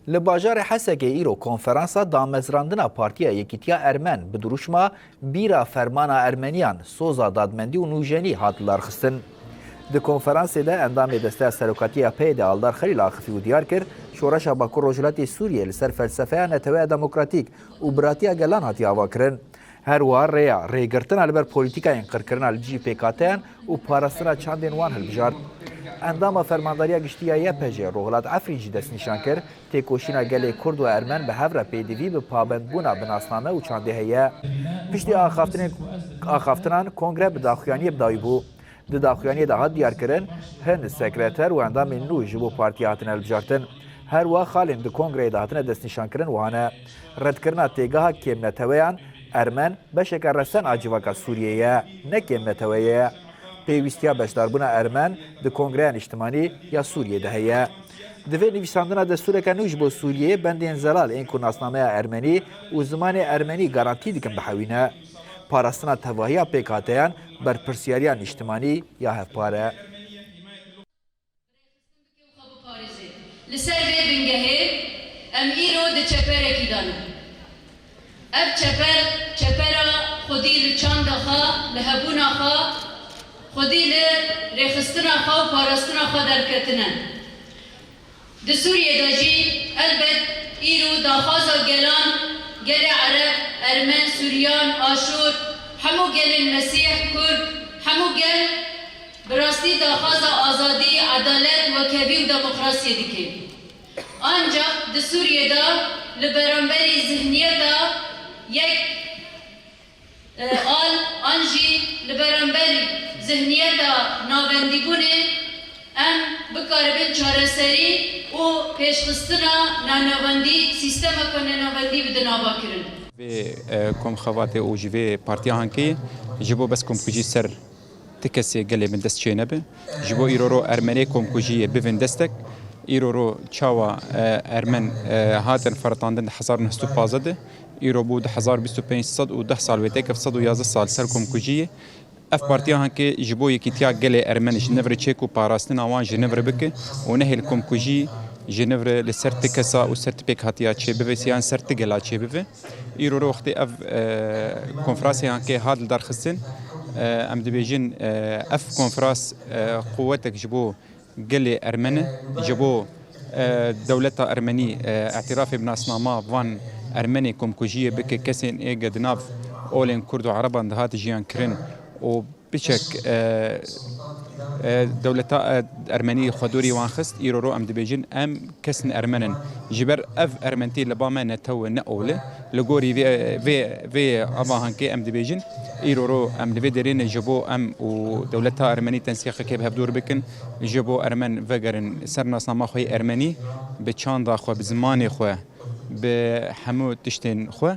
لباجار حسک ایرو کنفرانسا دامزراندنا پارتیا یکیتیا ارمن به دروشما بیرا فرمانا ارمنیان سوزا دادمندی و نوجنی هاتلار خستن. د کنفرانس ده اندام دسته سروکاتیا پید آلدار خلیل آخفی و دیار کرد شورش باکو روجلاتی سوریه لسر فلسفه نتوه دموکراتیک و براتیا گلان هاتی آوا کرن. هر وار ریا ریگرتن البر پولیتیکا انقر کرن الجی پیکاتین و پاراستنا چاندین وان هلبجارد. اندام فرمانداریا گشتیه پژه روغلات افریجی دست نشان کرد تکوشینا گله کرد و ارمن به هفره پیدوی به پابندبونا بناسنامه و چانده هیه. پشتی آخافتنان کنگره به داخویانی بدایی بو. د داخویانی ده دیار کرن هند سکرتر و اندام نو جبو پارتی هاتن البجارتن. هر وا خالین د کنگره ده هاتن دست نشان کرن وانه رد کرنا تیگاه کم نتویان ارمن بشکر رسن آجواکا سوریه نه کم نتویه. پیوستیا بشداربونا ارمن د کنگره اجتماعی یا سوریه ده هیه. دوی نویساندنا دستور کنوش با سوریه بند انزلال این کناسنامه ارمنی و زمان ارمنی گارانتی دکن بحوینه. پاراستنا تواهی پیکاتیان بر پرسیاریان اجتماعی یا هفپاره. لسر وی بنگهه ام ایرو ده چپره کیدانه. اب چپره خودی لچانده خواه لحبونه خواه خودی لرخستنا خواه و پاراستنا خواه درکتنه. ده سوریه داجی البت ایرو داخازا گلان گل عرب ارمن سوریان آشور همو گل المسیح کرد همو گل براستی داخازا آزادی عدالت و کبی و دموکراسی دیگه. آنجا ده سوریه دا لبرانبری ذهنیت دا یک آنجی لبرانبری ذهنیت دا ناوندی بونه ام بکاربین چارەسەری و پێشخستنا ناناوەندی سیستەمەکە ناناوەندی بدە ناوا کرن. کۆم خەواتێ و ژێ پارتیا هەنکەیە ji bo bes komkujî ser ti kesê gelê min dest çê nebe ji bo îroro ermenê komkujiyê bivin destek îroro çawa ermen hatin feretandin di 1915 de îro bû di 1225 sed û 10 sal wê têkeve 111 sal ser komkujiyê. اف پارتیا هنکه جبو یکیتیا گله ارمن جنور چکو پاراستن آوان جنور بکه و نه الکم کجی جنور لسرت کسا و سرت پیک هاتیا چه به سیان سرت گلا چه به ایرو رو وقتی اف کنفرانس هنکه هاد در خصن ام دبیجن اف کنفرانس قوتك جبو گله ارمنه جبو دولت ارمنی اعتراف بناسنامه وان ارمنی کم کجی بکه کسین ایجاد ناف اولین کرد و عربان دهات جیان کرن و بچک دولتا ارمنی خدوری وان خست ایرو ام دبیجن ام کسن ارمنن جبر اف ارمنتی لباما نتو ناوله لگوری و ابا هنکی ام دبیجن ایرو ام دبی درین جبو ام و دولتا ارمنی تنسیق که به دور بکن جبو ارمن وگرن سرناسنامه خوی ارمنی به چاندا خو به زمان خو به همو تشتین خو